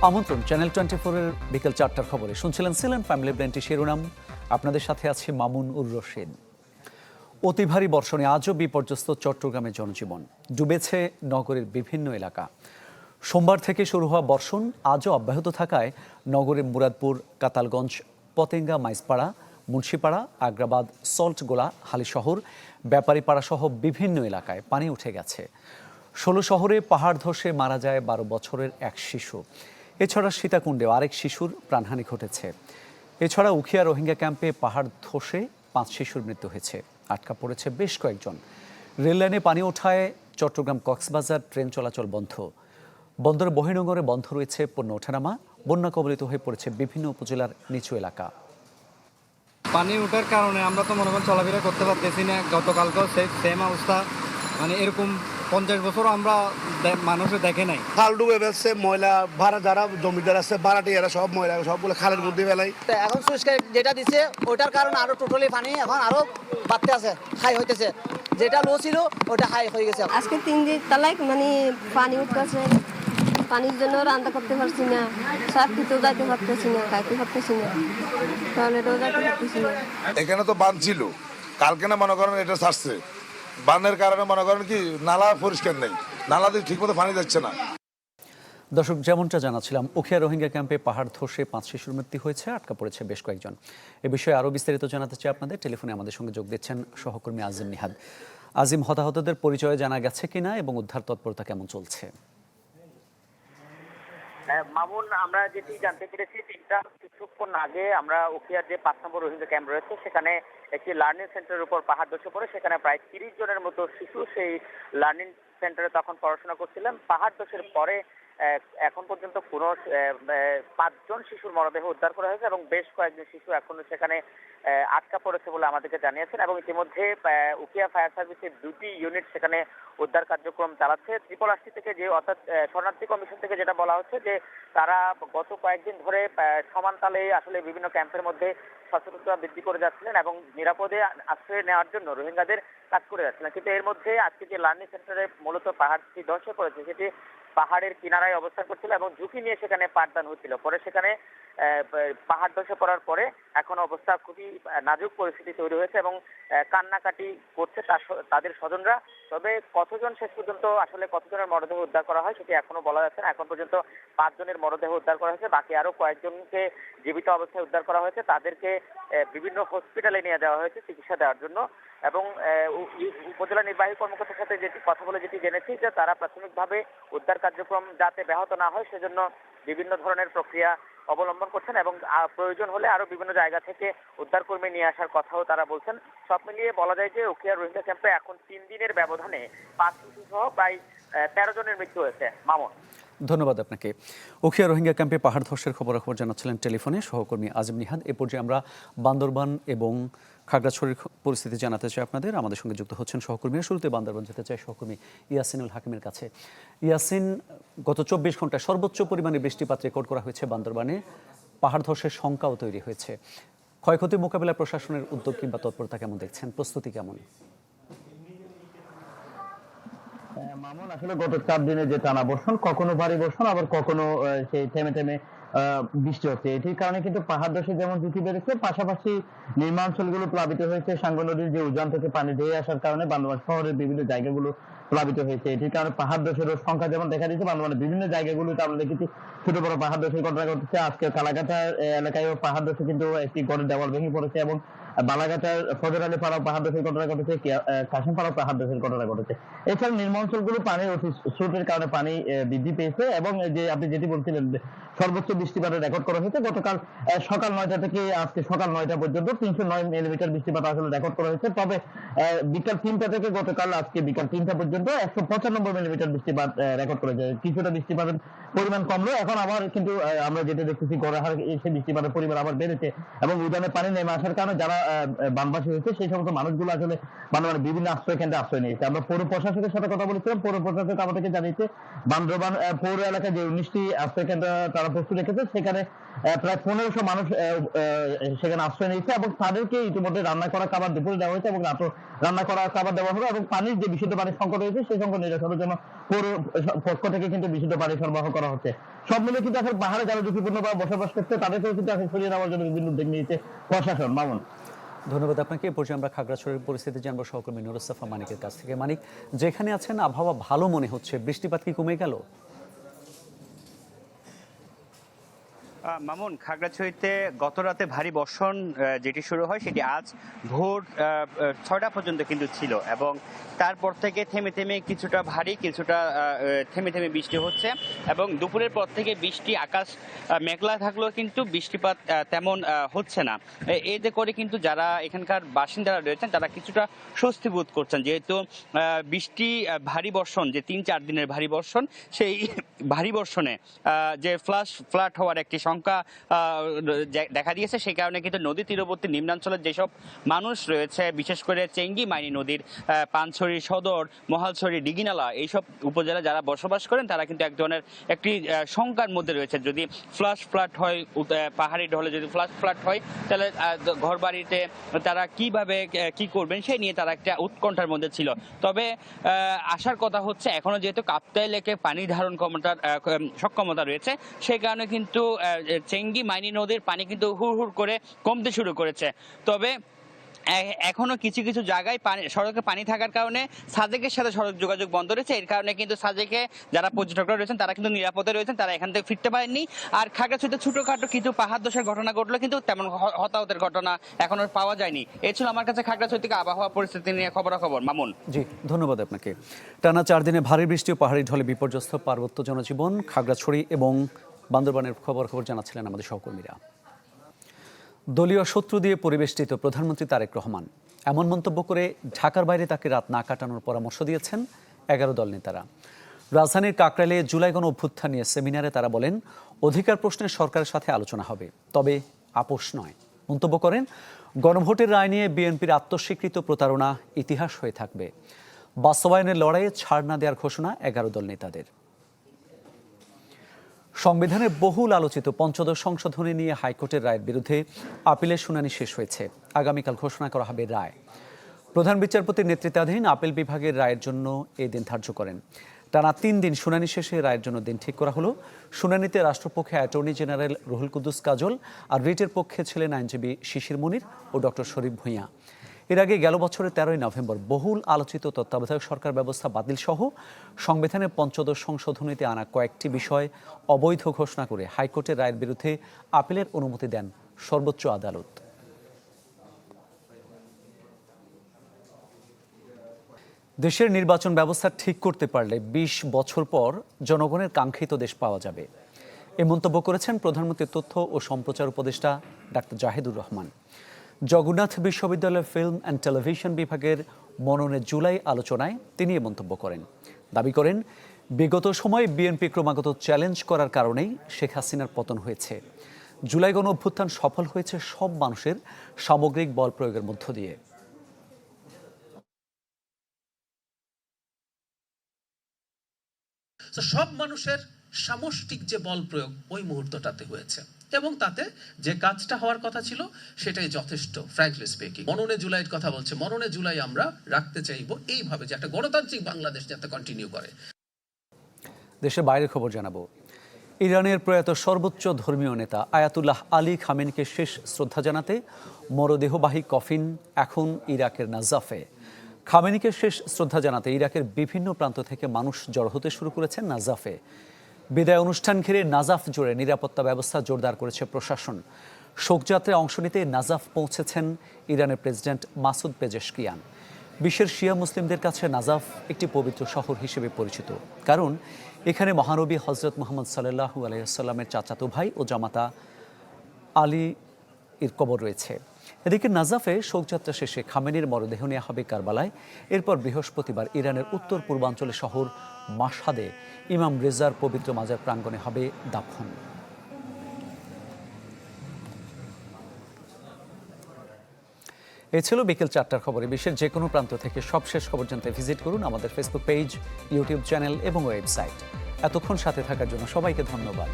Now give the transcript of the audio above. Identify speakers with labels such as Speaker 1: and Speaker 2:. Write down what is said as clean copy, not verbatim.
Speaker 1: আমন্ত্রণ চ্যানেল 24 এর বিকেল 4টার খবরে শুনছিলেন সিলেন ফ্যামিলি ব্র্যান্ডটি শিরোনাম। আপনাদের সাথে আছে মামুন উর রশিদ। অতি ভারী বর্ষণে আজও বিপর্যস্ত চট্টগ্রামের জনজীবন, ডুবেছে নগরের বিভিন্ন এলাকা। সোমবার থেকে শুরু হওয়া বর্ষণ আজও অব্যাহত থাকায় নগরের মুরাদপুর, কাতালগঞ্জ, পতেঙ্গা, মাইজপাড়া, মুন্সিপাড়া, আগ্রাবাদ, সল্টগোলা, হালিশহর, ব্যাপারীপাড়া সহ বিভিন্ন এলাকায় পানি উঠে গেছে। 16 শহরে পাহাড় ধসে মারা যায় 12 বছরের এক শিশু। এছাড়া সীতাকুণ্ডেও আরেক শিশুর প্রাণহানি ঘটেছে। এছাড়া উখিয়া রোহিঙ্গা ক্যাম্পে পাহাড় ধসে 5 শিশুর মৃত্যু হয়েছে, আটকা পড়েছে বেশ কয়েকজন। রেললাইনে পানি ওঠায় চট্টগ্রাম কক্সবাজার ট্রেন চলাচল বন্ধ। বন্দরের বহির্নোঙরে বন্ধ রয়েছে পণ্য ওঠানামা। বন্যা কবলিত হয়ে পড়েছে বিভিন্ন উপজেলার নিচু এলাকা।
Speaker 2: পানি ওঠার কারণে আমরা তো মনে করেন চলাফেরা করতে পারতেছি না। গতকালকেও সেম অবস্থা, মানে এরকম 50 বছর আমরা মানুষে দেখে নাই।
Speaker 3: খাল ডুবে ফেলছে, ময়লা ভাড়া যারা জমিদার আছে ভাড়াটিয়ারা সব ময়লা সবগুলো খালের মধ্যে ফেলাই।
Speaker 4: এখন সুইচকাই যেটা দিচ্ছে ওটার কারণে আরো টোটালি পানি এখন আরো বাড়তে আছে, হাই হইতেছে। যেটা লো ছিল ওটা হাই হয়ে গেছে।
Speaker 5: আজকে 3 দিন তালায় মানে পানি উঠতেছে, পানির জন্য রান্না করতে পারছি না, সব কিছু যাইতে পারতেছি না, খাইতে পারতেছি না, টয়লেটও যাইতে পারতেছি না।
Speaker 6: এখানে তো বাঁধ ছিল, কালকে না মনে করেন এটা ছাড়ছে। বানের কারণে মনে করেন কি নালা পরিষ্কার নেই, নালা দিয়ে ঠিক মতো পানি যাচ্ছে না।
Speaker 1: দর্শক, যেমনটা জানাচ্ছিলাম, উখিয়া রোহিঙ্গা ক্যাম্পে পাহাড় ধসে 5 শিশুর মৃত্যু হয়েছে, আটকা পড়েছে বেশ কয়েকজন। এ বিষয়ে আরও বিস্তারিত জানাতে চাই আপনাদের। টেলিফোনে আমাদের সঙ্গে যোগ দিচ্ছেন সহকর্মী আজিম নিহাদ। আজিম, হতাহতদের পরিচয় জানা গেছে কিনা এবং উদ্ধার তৎপরতা কেমন চলছে?
Speaker 7: মামুন, আমরা যেটি জানতে পেরেছি কিছুক্ষণ আগে আমরা উখিয়ার যে 5 নম্বর রোহিঙ্গা ক্যাম্প রয়েছে সেখানে একটি লার্নিং সেন্টারের উপর পাহাড় ধসে পড়ে। সেখানে প্রায় 30 জনের মতো শিশু সেই লার্নিং সেন্টারে তখন পড়াশোনা করছিলেন। পাহাড় ধসের পরে এখন পর্যন্ত কোনো 5 জন শিশুর মরদেহ উদ্ধার করা হয়েছে এবং বেশ কয়েকজন শিশু এখনো সেখানে আটকা পড়েছে বলে আমাদেরকে জানিয়েছেন। এবং ইতিমধ্যে উখিয়া ফায়ার সার্ভিসের 2টি ইউনিট সেখানে উদ্ধার কার্যক্রম চালাচ্ছে। RRC থেকে যে অর্থাৎ শরণার্থী কমিশন থেকে যেটা বলা হচ্ছে যে তারা গত কয়েকদিন ধরে সমান তালে আসলে বিভিন্ন ক্যাম্পের মধ্যে সচেতনতা বৃদ্ধি করে যাচ্ছিলেন এবং নিরাপদে আশ্রয় নেওয়ার জন্য রোহিঙ্গাদের কাজ করে যাচ্ছিলেন। কিন্তু এর মধ্যে আজকে যে লার্নিং সেন্টারে মূলত পাহাড়টি ধসে পড়েছে সেটি পাহাড়ের কিনারায় অবস্থান করছিল এবং ঝুঁকি নিয়ে সেখানে পাঠদান হচ্ছিল। পরে সেখানে পাহাড় ধসে পড়ার পরে এখন অবস্থা খুবই নাজুক পরিস্থিতি তৈরি হয়েছে এবং কান্নাকাটি করছে তাদের স্বজনরা। তবে কতজন শেষ পর্যন্ত আসলে কতজনের মরদেহ উদ্ধার করা হয় সেটি এখনো বলা যাচ্ছে না। এখন পর্যন্ত 5 জনের মরদেহ উদ্ধার করা হয়েছে, বাকি আরো কয়েকজনকে জীবিত অবস্থায় উদ্ধার করা হয়েছে। তাদেরকে বিভিন্ন হসপিটালে নিয়ে যাওয়া হয়েছে চিকিৎসা দেওয়ার জন্য। এবং উপজেলা নির্বাহী কর্মকর্তার সাথে যেটি কথা বলে যেটি জেনেছি যে তারা প্রাথমিকভাবে উদ্ধার কার্যক্রম যাতে ব্যাহত না হয় সেজন্য বিভিন্ন ধরনের প্রক্রিয়া অবলম্বন করছেন এবং প্রয়োজন হলে আরো বিভিন্ন জায়গা থেকে উদ্ধার কর্মী নিয়ে আসার কথাও তারা বলছেন। সব মিলিয়ে বলা যায় যে উখিয়া রোহিঙ্গা ক্যাম্পে এখন 3 দিনের ব্যবধানে 5 শিশু সহ প্রায় 13 জনের মৃত্যু হয়েছে। মামুন,
Speaker 1: ধন্যবাদ আপনাকে। উখিয়া রোহিঙ্গা ক্যাম্পে পাহাড় ধসের খবরাখবর জানাচ্ছিলেন টেলিফোনে সহকর্মী আজিম নিহাদ। এ পর্যায়ে আমরা বান্দরবান এবং খাগড়াছড়ির পরিস্থিতি জানাতে চাই আপনাদের। আমাদের সঙ্গে যুক্ত হচ্ছেন সহকর্মীরা। শুরুতে বান্দরবান যেতে চাই সহকর্মী ইয়াসিনুল হাকিমের কাছে। ইয়াসিন, গত 24 ঘন্টায় সর্বোচ্চ পরিমাণে বৃষ্টিপাত রেকর্ড করা হয়েছে বান্দরবানে। পাহাড় ধসের শঙ্কাও তৈরি হয়েছে। ক্ষয়ক্ষতি মোকাবিলায় প্রশাসনের উদ্যোগ কিংবা তৎপরতা কেমন দেখছেন? প্রস্তুতি কেমন?
Speaker 8: মামুন, আসলে গত 4 দিনে যে টানা বর্ষণ, কখনো ভারী বর্ষণ আবার কখনো সেই থেমে থেমে বৃষ্টি হচ্ছে। এটির কারণে কিন্তু পাহাড় ধসে যেমন ঝুঁকি বেড়েছে, পাশাপাশি নির্মাঞ্চলগুলো প্লাবিত হয়েছে। সাঙ্গু নদীর যে উজান থেকে পানি ধেয়ে আসার কারণে বান্দরবান শহরের বিভিন্ন জায়গাগুলো প্লাবিত হয়েছে। এটির কারণে পাহাড় ধসের সংখ্যা যেমন দেখা দিচ্ছে বান্দরবানের বিভিন্ন জায়গাগুলোতে আমরা দেখেছি ছোট বড় পাহাড় ধসের ঘটনা ঘটেছে। আজকে কালাঘাটার এলাকায়ও পাহাড় ধসে কিন্তু একটি ঘরের দেওয়াল ভেঙে পড়েছে এবং বালাঘাটার ফজর আলী পাড়াও পাহাড় ধসের ঘটনা ঘটেছে, কাশিম পাড়াও পাহাড় ধসের ঘটনা ঘটেছে। এছাড়া নির্মাঞ্চলগুলো পানির স্রোতের কারণে পানি বৃদ্ধি পেয়েছে এবং যে আপনি যেটি বলছিলেন সর্বোচ্চ বৃষ্টিপাতের রেকর্ড করা হয়েছে গতকাল সকাল 9টা থেকে আজকে সকাল 9টা পর্যন্ত 309 মিলিমিটার বৃষ্টিপাত আসলে রেকর্ড করা হয়েছে। তবে বিকাল 3টা থেকে গতকাল আজকে বিকাল 3টা পর্যন্ত 195 মিলিমিটার বৃষ্টিপাত রেকর্ড করেছে। কিছুটা বৃষ্টিপাতের পরিমাণ কমলো, এখন আবার কিন্তু আমরা যেটা দেখতেছি গড়াহার সেই বৃষ্টিপাতের পরিমাণ আবার বেড়েছে এবং উজানে পানি নেমে আসার কারণে যারা বানবাসী হয়েছে সেই সমস্ত মানুষগুলো আসলে বান্দরবানের বিভিন্ন আশ্রয় কেন্দ্রে আশ্রয় নিয়েছে। আমরা পৌর প্রশাসকের সাথে কথা বলেছিলাম, পৌর প্রশাসক আমাদেরকে জানিয়েছে বান্দরবান পৌর এলাকায় যে 19টি আশ্রয় কেন্দ্র তারা প্রস্তুত রেখেছে, সেখানে প্রায় 1500 মানুষ সেখানে আশ্রয় নিয়েছে এবং তাদেরকে ইতিমধ্যে রান্না করা খাবার দুপুরে দেওয়া হয়েছে এবং রাতে রান্না করা খাবার দেওয়া হবে এবং পানির যে বিশুদ্ধ পানির সংকট রয়েছে সেই সংকট নিরসনের জন্য পৌর পক্ষ থেকে কিন্তু বিশুদ্ধ পানি সরবরাহ করা হচ্ছে। সব মিলে কিন্তু এখন পাহাড়ে যারা ঝুঁকিপূর্ণভাবে বসবাস করছে তাদেরকেও কিন্তু এখন সরিয়ে নেওয়ার জন্য বিভিন্ন উদ্যোগ নিয়েছে প্রশাসন। মামুন,
Speaker 1: ধন্যবাদ আপনাকে। এ পর্যায়ে আমরা খাগড়াছড়ির পরিস্থিতি জানবো সহকর্মী নুরুস্তাফা মানিকের কাছ থেকে। মানিক, যেখানে আছেন আবহাওয়া ভালো মনে হচ্ছে, বৃষ্টিপাত কি কমে গেল?
Speaker 9: মামুন, খাগড়াছড়িতে গত রাতে ভারী বর্ষণ যেটি শুরু হয় সেটি আজ ভোর 6টা পর্যন্ত কিন্তু ছিল এবং তারপর থেকে থেমে থেমে কিছুটা ভারী কিছুটা থেমে থেমে বৃষ্টি হচ্ছে এবং দুপুরের পর থেকে বৃষ্টি আকাশ মেঘলা থাকলেও কিন্তু বৃষ্টিপাত তেমন হচ্ছে না। এতে করে কিন্তু যারা এখানকার বাসিন্দারা রয়েছেন তারা কিছুটা স্বস্তি বোধ করছেন, যেহেতু বৃষ্টি ভারী বর্ষণ যে 3-4 দিনের ভারী বর্ষণ, সেই ভারী বর্ষণে যে ফ্লাড হওয়ার একটি শঙ্কা দেখা দিয়েছে, সেই কারণে কিন্তু নদী তীরবর্তী নিম্নাঞ্চলের যেসব মানুষ রয়েছে, বিশেষ করে চেঙ্গি মাইনি নদীর পানছড়ি সদর, মহালছড়ি, ডিগিনালা এইসব উপজেলা যারা বসবাস করেন তারা কিন্তু এক ধরনের একটি শঙ্কার মধ্যে রয়েছে। যদি ফ্লাড হয়, পাহাড়ি ঢলে যদি ফ্লাড হয়, তাহলে ঘর বাড়িতে তারা কিভাবে কি করবেন সেই নিয়ে তারা একটা উৎকণ্ঠার মধ্যে ছিল। তবে আসার কথা হচ্ছে এখনো যেহেতু কাপ্তাই লেকে পানি ধারণ ক্ষমতার সক্ষমতা রয়েছে, সেই কারণে কিন্তু চেঙ্গি মাইনি নদীর পানি কিন্তু হুড় করে কমতে শুরু করেছে। তবে এখনো কিছু কিছু জায়গায় সড়কে পানি থাকার কারণে সাজেকের সাথে সড়ক যোগাযোগ বন্ধ রয়েছে। এর কারণে কিন্তু সাজেকে যারা পর্যটকরা রয়েছেন তারা কিন্তু নিরাপদে রয়েছেন, তারা এখান থেকে ফিরতে পারেননি। আর খাগড়াছড়িতে ছোটখাটো কিছু পাহাড় ধসের ঘটনা ঘটলো, কিন্তু তেমন হতাহতের ঘটনা এখনো পাওয়া যায়নি। এই ছিল আমার কাছে খাগড়াছড়ি থেকে আবহাওয়া পরিস্থিতি নিয়ে খবরাখবর। মামুন,
Speaker 1: জি ধন্যবাদ আপনাকে। টানা 4 দিনে ভারী বৃষ্টি ও পাহাড়ি ঢলে বিপর্যস্ত পার্বত্য জনজীবন। খাগড়াছড়ি এবং বান্দরবানের খবর জানাচ্ছিলেন আমাদের সহকর্মীরা। দলীয় শত্রু দিয়ে পরিবেষ্টিত প্রধানমন্ত্রী তারেক রহমান এমন মন্তব্য করে ঢাকার বাইরে তাকে রাত না কাটানোর পরামর্শ দিয়েছেন 11 দল নেতারা। রাজধানীর কাকরাইলে জুলাই গণ অভ্যুত্থান নিয়ে সেমিনারে তারা বলেন, অধিকার প্রশ্নে সরকারের সাথে আলোচনা হবে, তবে আপোষ নয়। মন্তব্য করেন, গণভোটের রায় নিয়ে বিএনপির আত্মস্বীকৃত প্রতারণা ইতিহাস হয়ে থাকবে। বাস্তবায়নের লড়াইয়ে ছাড় না দেওয়ার ঘোষণা 11 দল নেতাদের। সংবিধানের বহুল আলোচিত পঞ্চদশ সংশোধনী নিয়ে হাইকোর্টের রায়ের বিরুদ্ধে আপিলের শুনানি শেষ হয়েছে। আগামীকাল ঘোষণা করা হবে রায়। প্রধান বিচারপতির নেতৃত্বাধীন আপিল বিভাগের রায়ের জন্য এই দিন ধার্য করেন। টানা 3 দিন শুনানি শেষে রায়ের জন্য দিন ঠিক করা হলো। শুনানিতে রাষ্ট্রপক্ষে অ্যাটর্নি জেনারেল রুহুল কুদ্দুস কাজল আর রিটের পক্ষে ছিলেন আইনজীবী শিশির মনির ও ডক্টর শরীফ ভূঁইয়া। এর আগে গেল বছরের 13ই নভেম্বর বহুল আলোচিত তত্ত্বাবধায়ক সরকার ব্যবস্থা বাতিল সহ সংবিধানের পঞ্চদশ সংশোধনীতে আনা কয়েকটি বিষয় অবৈধ ঘোষণা করে হাইকোর্টের রায়ের বিরুদ্ধে আপিলের অনুমতি দেন সর্বোচ্চ আদালত। দেশের নির্বাচন ব্যবস্থা ঠিক করতে পারলে 20 বছর পর জনগণের কাঙ্ক্ষিত দেশ পাওয়া যাবে, এ মন্তব্য করেছেন প্রধানমন্ত্রীর তথ্য ও সম্প্রচার উপদেষ্টা ডাক্তার জাহিদুর রহমান। জগন্নাথ বিশ্ববিদ্যালয়ের ফিল্ম অ্যান্ড টেলিভিশন বিভাগের মননের জুলাই আলোচনায় তিনি এ মন্তব্য করেন। দাবি করেন, বিগত সময়ে বিএনপি ক্রমাগত চ্যালেঞ্জ করার কারণেই শেখ হাসিনার পতন হয়েছে। জুলাই গণ অভ্যুত্থান সফল হয়েছে সব মানুষের সামগ্রিক বল প্রয়োগের মধ্য দিয়ে।
Speaker 10: সব মানুষের সামষ্টিক যে বল প্রয়োগ ওই মুহূর্তটাতে হয়েছে এবং তাতে যে কাজটা হওয়ার কথা ছিল সেটাই যথেষ্ট। ফ্র্যাঙ্কলি স্পিকিং, মননে জুলাইয়ের কথা বলছে, মননে জুলাই আমরা রাখতে চাইবো এইভাবে যে একটা গণতান্ত্রিক বাংলাদেশ যাতে কন্টিনিউ করে।
Speaker 1: দেশের বাইরের খবর জানাবো। ইরানের প্রয়াত সর্বোচ্চ ধর্মীয় নেতা আয়াতুল্লাহ আলী খামেনিকে শেষ শ্রদ্ধা জানাতে মরদেহবাহী কফিন এখন ইরাকের নাজাফে। খামেনিকে শেষ শ্রদ্ধা জানাতে ইরাকের বিভিন্ন প্রান্ত থেকে মানুষ জড়ো হতে শুরু করেছেন নাজাফে। বিদায় অনুষ্ঠান ঘিরে নাজাফ জুড়ে নিরাপত্তা ব্যবস্থা জোরদার করেছে প্রশাসন। শোকযাত্রায় অংশ নিতে নাজাফ পৌঁছেছেন ইরানের প্রেসিডেন্ট মাসুদ পেজেশকিয়ান। বিশ্বের শিয়া মুসলিমদের কাছে নাজাফ একটি পবিত্র শহর হিসেবে পরিচিত, কারণ এখানে মহানবী হজরত মুহাম্মদ সাল্লাল্লাহু আলাইহি ওয়াসাল্লামের চাচাতো ভাই ও জামাতা আলী এর কবর রয়েছে। এদিকে নাজাফে শোকযাত্রা শেষে খামেনির মরদেহ নেওয়া হবে কারবালায়। এরপর বৃহস্পতিবার ইরানের উত্তর পূর্বাঞ্চলের শহর মাশহাদে ইমাম রেজার পবিত্র মাজার প্রাঙ্গণে হবে দাফন। এই ছিল বিকেল 4টার খবরে। বিশ্বের যে কোনো প্রান্ত থেকে সবশেষ খবর জানতে ভিজিট করুন আমাদের ফেসবুক পেজ, ইউটিউব চ্যানেল এবং ওয়েবসাইট। এতক্ষণ সাথে থাকার জন্য সবাইকে ধন্যবাদ।